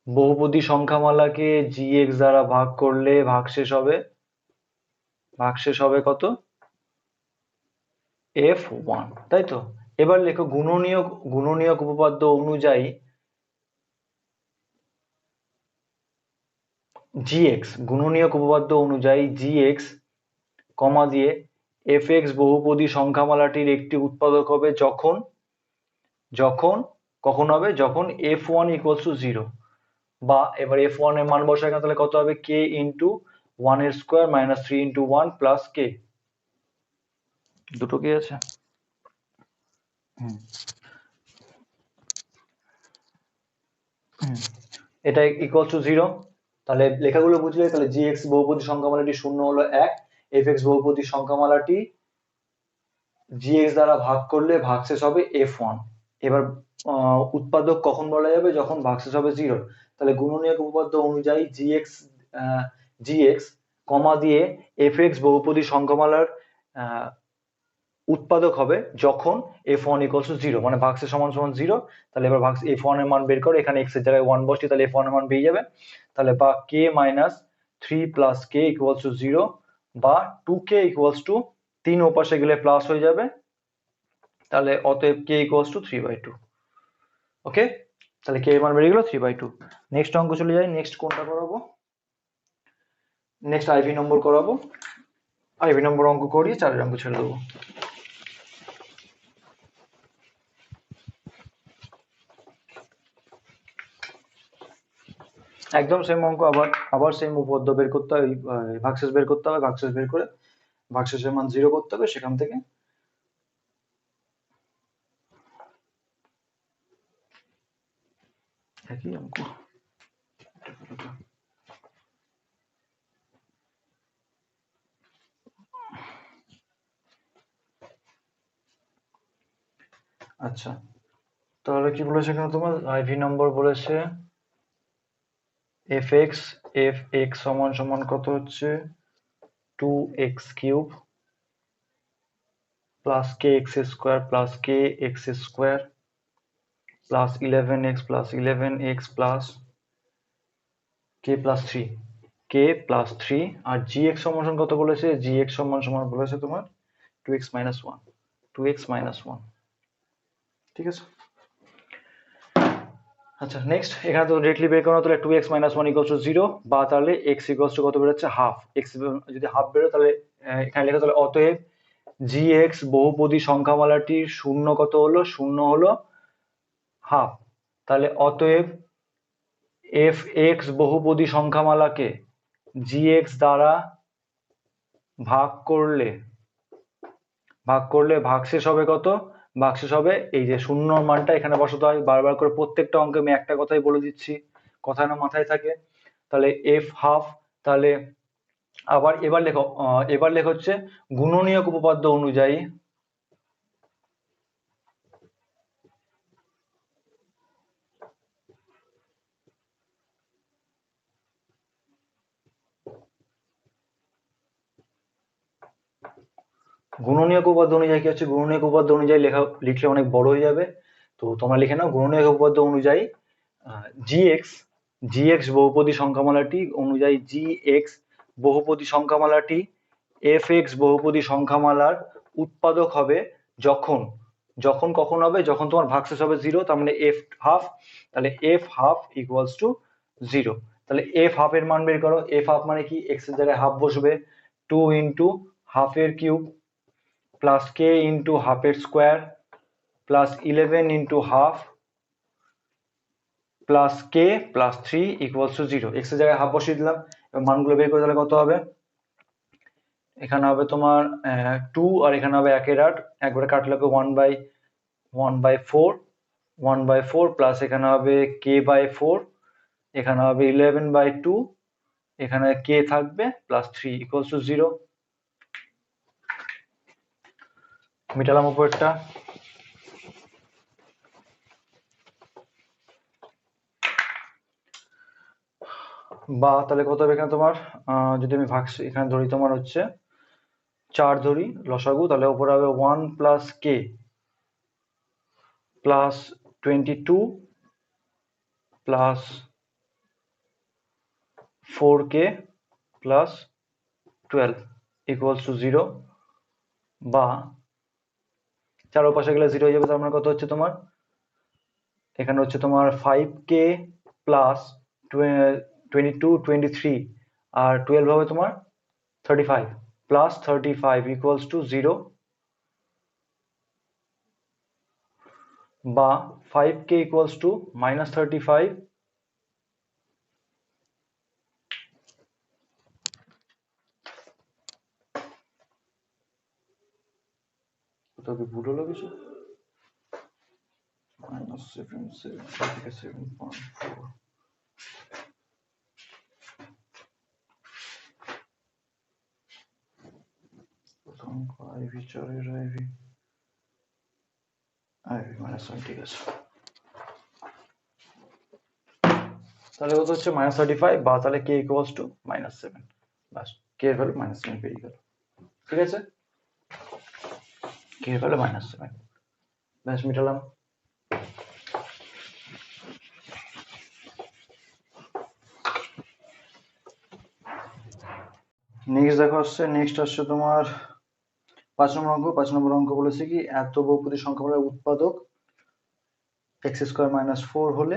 বহুপদী সংখ্যামালাকে gx দ্বারা ভাগ করলে ভাগশেষ হবে কত? f1, তাই তো? এবার লেখো গুণনীয়ক উপপাদ্য অনুযায়ী gx, গুণনীয়ক উপপাদ্য অনুযায়ী gx কমা দিয়ে fx বহুপদী সংখ্যামালাটির একটি উৎপাদক হবে কখন হবে? যখন f1 equals to 0, বা এবার f1 এর মান বসাই, তাহলে কত হবে? k into 1 এর square minus 3 into 1 plus k, দুটো কি আছে? এটা ইকুয়াল টু 0। তাহলে লেখাগুলো বুঝলে, তাহলে gx বহুপদী সংখ্যামালাটি শূন্য হলো 1, fx বহুপদী সংখ্যামালাটি gx দ্বারা ভাগ করলে ভাগশেষ হবে f1। এবার উৎপাদক কখন বলা যাবে? যখন ভাগশেষ হবে 0। তাহলে গুণনীয়ক উপপাদ্য অনুযায়ী gx কমা দিয়ে fx বহুপদী সংখ্যামালার উৎপাদক হবে যখন f1 equals to 0, মানে ভাগশেষ সমান সমান 0। তাহলে এবার f1 এর মান বের করো, এখানে x এর জায়গায় 1 বসিয়ে, তাহলে f1 এর মান পেয়ে যাবে। তাহলে বা k minus 3 plus k equals to 0, বা 2k equals to 3 ওপাশে গেলে প্লাস হয়ে যাবে, তাহলে অতএব k equals to 3/2। ওকে, তাহলে k এর মান বেরিয়ে গেল 3/2। নেক্সট অঙ্ক চলে যাই। নেক্সট কোনটা করাবো? নেক্সট আইভি নম্বর করাবো। আইভি নম্বর অঙ্ক করিয়ে 4 অঙ্ক ছেড়ে দেবো। একদম সেম অঙ্ক, আবার সেম উপপাদ্য বের করতে হবে, ভাগশেষ বের করতে হবে, ভাগশেষ বের করে ভাগশেষের মান 0 করতে হবে, সেখান থেকে একই অঙ্ক। আচ্ছা, তাহলে কি বলেছে এখানে তোমার? আইভি নম্বর বলেছে fx সমান সমান কত হচ্ছে 2x cube plus kx square plus kx square plus 11x plus 11x plus k plus 3 আর gx সমান সমান কত বলেছে? gx সমান সমান বলেছে তোমার 2x minus 1, ঠিক আছে? আচ্ছা, নেক্সট এখানে তো ডিরেক্টলি বের করা, তাহলে 2x minus 1 equals to 0, বা তাহলে x equals to কত বেরোচ্ছে? হাফ। x যদি হাফ বেরোয়, তাহলে এখানে লেখা, তাহলে অতএব gx বহুপদী সংখ্যামালাটির শূন্য কত হলো? শূন্য হলো হাফ। তাহলে অতএব fx বহুপদী সংখ্যামালাকে gx দ্বারা ভাগ করলে ভাগশেষ হবে কত? ভাগশেষ হবে এই যে শূন্য মানটা এখানে বসাতে হয়। বারবার করে প্রত্যেকটা অঙ্কে আমি একটা কথাই বলে দিচ্ছি, কথা না মাথায় থাকে। তাহলে f হাফ। তাহলে আবার এবার লেখো হচ্ছে গুণনীয়ক উপপাদ্য অনুযায়ী গুণনীয়ক উপপাদ্য অনুযায়ী কি হচ্ছে? গুণনীয়ক উপপাদ্য অনুযায়ী লিখলে অনেক বড় হয়ে যাবে, তো তোমরা লিখে নাও। গুণনীয়ক উপপাদ্য অনুযায়ী gx বহুপদী সংখ্যামালাটি অনুযায়ী gx বহুপদী সংখ্যামালাটি fx বহুপদী সংখ্যামালার উৎপাদক হবে যখন কখন হবে? যখন তোমার ভাগশেষ হবে 0, তার মানে f হাফ। তাহলে f হাফ ইকুয়ালস টু 0। তাহলে f হাফ এর মান বের করো। f হাফ মানে কি? x এর জায়গায় হাফ বসবে, 2 ইন্টু হাফের কিউব প্লাস k ইন্টু হাফের square plus 11 into half plus k plus 3 equals to 0। x এর জায়গায় হাফ বসিয়ে দিলাম, এবার মানগুলো বের করে, তাহলে কত হবে? এখানে হবে তোমার 2, আর এখানে হবে 1/8, একবারে কাটলে হবে 1/4 প্লাস এখানে হবে k/4, এখানে হবে 11/2, এখানে k থাকবে প্লাস 3 ইকুয়ালস টু 0। মিটালাম উপরেরটা। বা তাহলে কত হবে এখানে তোমার, যদি আমি ভাগ এখানে ধরি তোমার হচ্ছে 4 ধরি লসাগু, তাহলে উপরে হবে 1 plus k plus 22 plus 4k plus 12 equals to 0, বা 4 পাশে গেলে 0 হয়ে যাবে, তার মানে কত হচ্ছে তোমার এখানে হচ্ছে তোমার 5k প্লাস 22 23 আর 12 হবে তোমার 35 প্লাস 35 ইকুয়ালস টু 0, বা 5k ইকুয়ালস টু মাইনাস 35 কোথাও কি ভুল হলো কিছু, মাইনাস 7.4 প্রথম আইভি 4 আইভি মাইনাস 7, ঠিক আছে। তাহলে কত হচ্ছে মাইনাস 35, বা তাহলে কে ইকুয়ালস টু -7, বাস কে এর ভ্যালু -7 পেয়ে গেল, ঠিক আছে, কে এর ভ্যালু -7, ব্যাস মিটালাম। নেক্সট দেখো আসছে, নেক্সট আসছে তোমার 5 নম্বর অঙ্ক। 5 নম্বর অঙ্ক বলেছে কি, এত বহুপদী সংখ্যামালার উৎপাদক x² - 4 হলে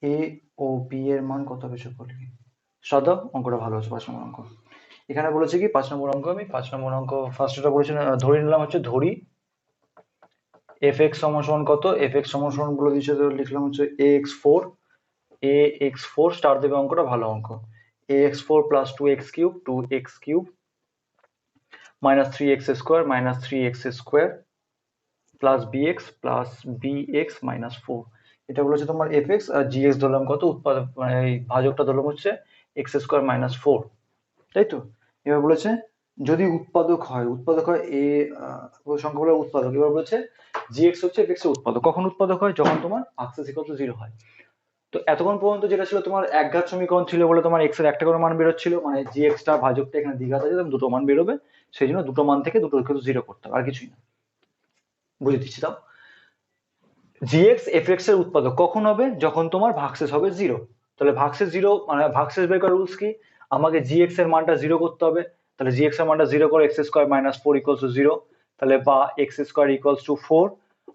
a ও b এর মান কত হবে যোগ করলে কি। সাদা অঙ্কটা ভালো আছে 5 নম্বর অঙ্ক। এখানে বলেছে কি 5 নম্বর অঙ্ক, আমি 5 নম্বর অঙ্ক ফার্স্টটা বলেছি ধরে নিলাম হচ্ছে, ধরি fx সমান কত, fx সমান বলে দিয়েছে, লিখলাম হচ্ছে ax4 স্টার দেবে, অঙ্কটা ভালো অঙ্ক। ax4 plus 2x³ minus 3x² plus bx minus 4, এটা বলেছে তোমার fx, আর gx ধরলাম কত, উৎপাদক মানে এই ভাজকটা ধরলাম হচ্ছে x²-4, তাই তো। এবার বলেছে যদি উৎপাদক হয় a সংখ্যাগুলোর উৎপাদক, এবার বলেছে gx হচ্ছে fx এর উৎপাদক, কখন উৎপাদক হয়, যখন তোমার ভাগশেষ ইকুয়াল টু 0 হয়। তো এতক্ষণ পর্যন্ত যেটা ছিল তোমার একঘাত সমীকরণ ছিল বলে তোমার x এর একটা করে মান বেরোচ্ছিল, মানে gx টা ভাজকটা এখানে দ্বিঘাত আছে, দুটো মান বেরোবে, সেই জন্য দুটো মান থেকে দুটো ইকুয়াল টু 0 করতে হবে, আর কিছুই না। বুঝে দিচ্ছি তাও, gx fx এর উৎপাদক কখন হবে, যখন তোমার ভাগশেষ হবে 0। তাহলে ভাগশেষ 0 মানে ভাগশেষ বের করার রুলস কি, আমাকে gx এর মানটা 0 করতে হবে, তাহলে gx এর মানটা 0 করে x² - 4 ইকুয়ালস টু 0, তাহলে বা x² ইকুয়ালস টু 4,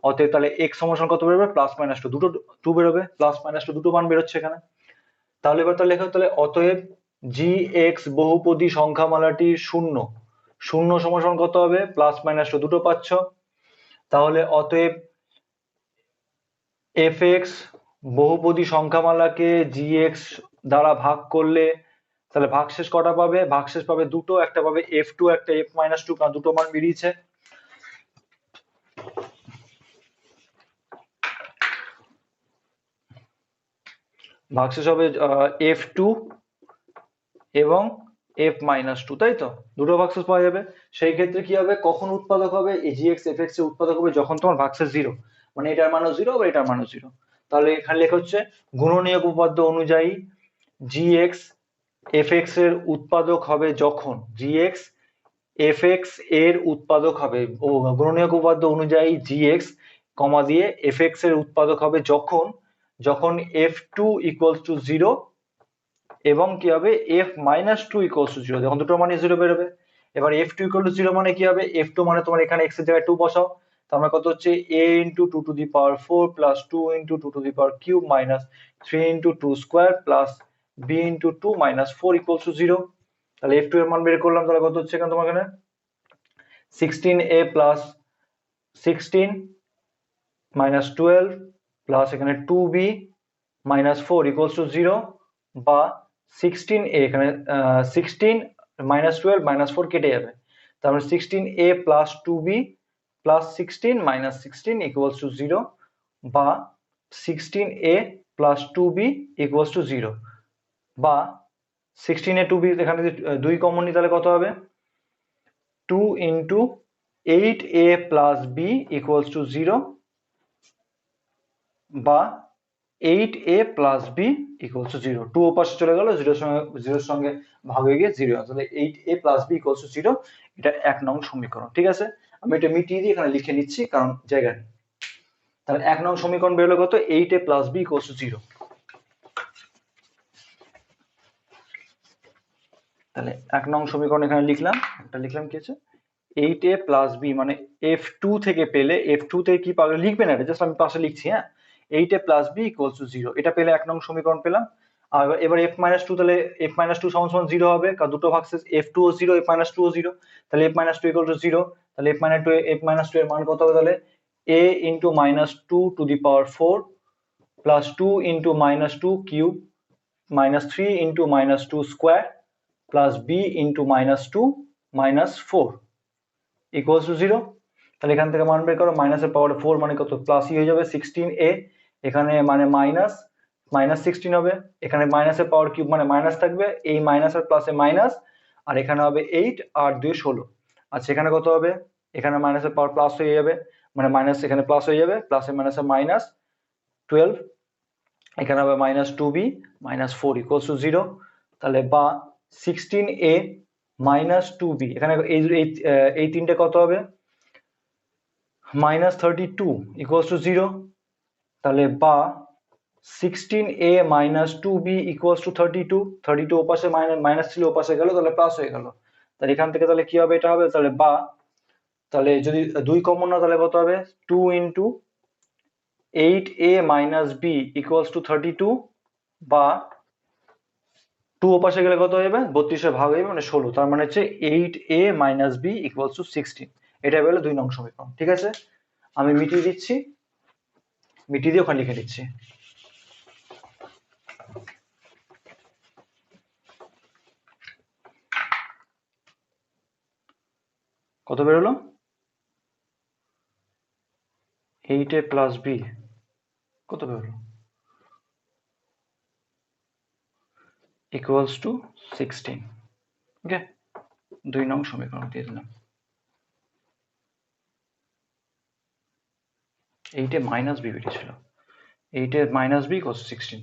অতএব তাহলে x সমান কত বেরোবে, +-2, দুটো 2 বেরোবে, +-2 দুটো মান বেরোচ্ছে এখানে। তাহলে এবার তাহলে লেখা, তাহলে অতএব gx বহুপদী সংখ্যামালাটি শূন্য, শূন্য সমান কত হবে, +-2 দুটো পাচ্ছ, তাহলে অতএব fx বহুপদী সংখ্যামালাকে gx দ্বারা ভাগ করলে, তাহলে ভাগশেষ কটা পাবে, ভাগশেষ পাবে দুটো, একটা পাবে f2, একটা f-2, কারণ দুটো মান বেরিয়েছে। ভাগশেষ হবে f2 এবং f-2, তাই তো, দুটো ভাগশেষ পাওয়া যাবে। সেই ক্ষেত্রে কি হবে, কখন উৎপাদক হবে, এই gx fx এর উৎপাদক হবে যখন তোমার ভাগশেষ 0, মানে এটার মানও 0 বা এটার মানও 0। তাহলে এখানে লেখা হচ্ছে গুণনীয়ক উপপাদ্য অনুযায়ী gx fx এর উৎপাদক হবে যখন, gx fx এর উৎপাদক হবে, ও গুণনীয়ক উপপাদ্য অনুযায়ী gx কমা দিয়ে fx এর উৎপাদক হবে যখন, যখন f2 ইকুয়ালস টু 0 এবং কি হবে f-2 ইকুয়ালস টু 0, যখন দুটো মানে 0 বেরোবে। এবার f2 ইকুয়াল টু 0 মানে কি হবে, f2 মানে তোমার এখানে x এর জায়গায় 2 বসাও, তার মানে কত হচ্ছে a into 2⁴ plus 2 into 2³ minus 3 into 2² plus b into 2 minus 4 equals to 0। তাহলে f2 এর মান বের করলাম, তাহলে কত হচ্ছে এখানে তোমার এখানে 16a প্লাস 16 মাইনাস 12 প্লাস এখানে 2b মাইনাস 4 ইকুয়ালস টু 0, বা 16a, এখানে 16 -12 -4 কেটে যাবে, তারপরে 16a plus 2b plus 16 minus 16 equals to 0, বা 16a plus 2b equals to 0, বা 16a 2b এখানে যদি 2 কমন নিই তাহলে কত হবে, 2 into 8a plus b equals to 0 বা 8a plus b equals to 0। 2 ওপাশে চলে গেল, 0 সঙ্গে ভাগ হয়ে গিয়ে 0, তাহলে 8a plus b equals to 0, এটা 1 নং সমীকরণ। ঠিক আছে, আমি এটা মিটিয়ে দিয়ে এখানে লিখে নিচ্ছি কারণ জায়গা নেই। তাহলে 1 নং সমীকরণ বেরোলো কত? 8a plus b equals to 0। তাহলে 1 নং সমীকরণ এখানে লিখলাম, এটা লিখলাম কি আছে 8a plus b, মানে f2 থেকে পেলে, f2 থেকে কি পাবে লিখবে না, এটা জাস্ট আমি পাশে লিখছি। হ্যাঁ, 8a plus b equals to 0, এটা পেলে 1 নং সমীকরণ পেলাম। আর এবার f minus 2, তাহলে f minus 2 সমান সমান 0 হবে, কারণ দুটো ভাগশেষ f2 ও 0, f minus 2 ও 0, তাহলে f minus 2 equal to 0। তাহলে f minus 2 এর মান কত হবে? তাহলে a into minus 2 to the power 4 plus 2 into minus 2 cube minus 3 into minus 2 square plus b into minus 2 minus 4 equals to 0। তাহলে এখান থেকে মান বের করো, মাইনাসের পাওয়ার 4 মানে কত? প্লাসই হয়ে যাবে 16a, এখানে মানে মাইনাস 16 হবে, এখানে মাইনাসের পাওয়ার কিউব মানে মাইনাস থাকবে, এই মাইনাস আর প্লাসে মাইনাস, আর এখানে হবে 8 আর 2 16। আচ্ছা, এখানে কত হবে? এখানে মাইনাসের পাওয়ার প্লাস হয়ে যাবে, মানে মাইনাস এখানে প্লাস হয়ে যাবে, প্লাসে মাইনাসে মাইনাস 12, এখানে হবে minus 2b minus 4 equals to 0। তাহলে বা 16a মাইনাস 2b, এখানে এই তিনটে কত হবে? Minus 32 equals to 0। তাহলে বা 16a minus 2b equals to 32 ওপাশে মাইনাস ছিল, ওপাশে গেল, তাহলে প্লাস হয়ে গেল। তাহলে এখান থেকে তাহলে কি হবে? এটা হবে তাহলে বা, তাহলে যদি 2 কমন না, তাহলে কত হবে? 2 into 8a minus b equals to 32 বা 2 ওপাশে গেলে কত হবে? 32 ভাগ হয়ে যাবে, মানে 16, তার মানে হচ্ছে 8a minus b equals to 16। এটা হলো 2 নং সমীকরণ। ঠিক আছে, আমি মিটিয়ে দিচ্ছি, মিটিয়ে দিয়ে ওখানে লিখে দিচ্ছি। কত বেরোলো? 8a plus b কত বেরোলো? equals to 16। ওকে, 2 নং সমীকরণ দিয়ে দিলাম। 8a মাইনাস b বেরিয়েছিল, 8a minus b equals to 16।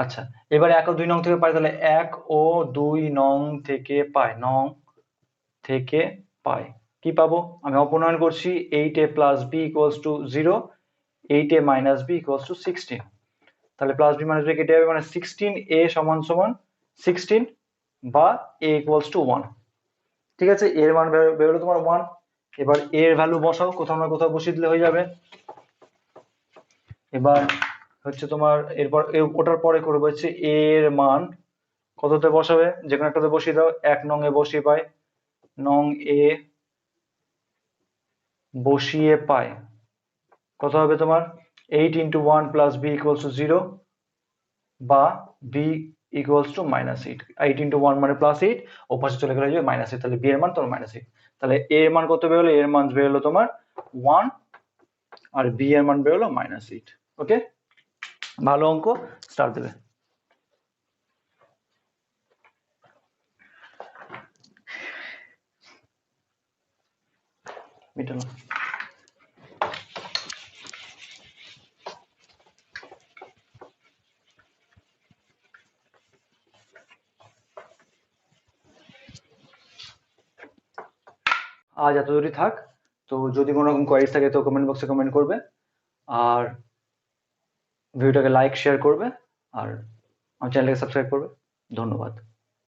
আচ্ছা, এবার 1 ও 2 নং থেকে পাই, তাহলে 1 ও 2 নং থেকে পাই, নং থেকে পাই কি পাবো? আমি অপনয়ন করছি, 8a plus b equals to 0, 8a minus b equals to 16। তাহলে প্লাস b মাইনাস b কেটে যাবে, মানে 16a সমান সমান 16 বা a equals to 1। ঠিক আছে, এর মান বেরোলো তোমার 1। এবার এর ভ্যালু বসাও, কোথাও না কোথাও বসিয়ে দিলে হয়ে যাবে। এবার হচ্ছে তোমার এরপর ওটার পরে করবো হচ্ছে এর মান কততে বসাবে? যে কোনো একটাতে বসিয়ে দাও। 1 নং এ বসিয়ে পাই, নং এ বসিয়ে পাই কত হবে তোমার? 8 into 1 plus b equals to 0 বা b equals to minus 8। 8 into 1 মানে প্লাস 8, ওপাশে চলে গেলে যাবে মাইনাস 8, তাহলে b এর মান তোমার মাইনাস 8। তাহলে a এর মান কত বেরোলো? এর মান বেরোলো তোমার 1 আর b এর মান বেরোলো মাইনাস 8। ওকে, ভালো অঙ্ক, স্টার দেবে। মিটানো আজ এতদূরই থাক। তো যদি কোনো রকম কোয়ারিজ থাকে তো কমেন্ট বক্সে কমেন্ট করবে, আর ভিডিওটাকে লাইক শেয়ার করবে, আর আমার চ্যানেলটাকে সাবস্ক্রাইব করবে। ধন্যবাদ।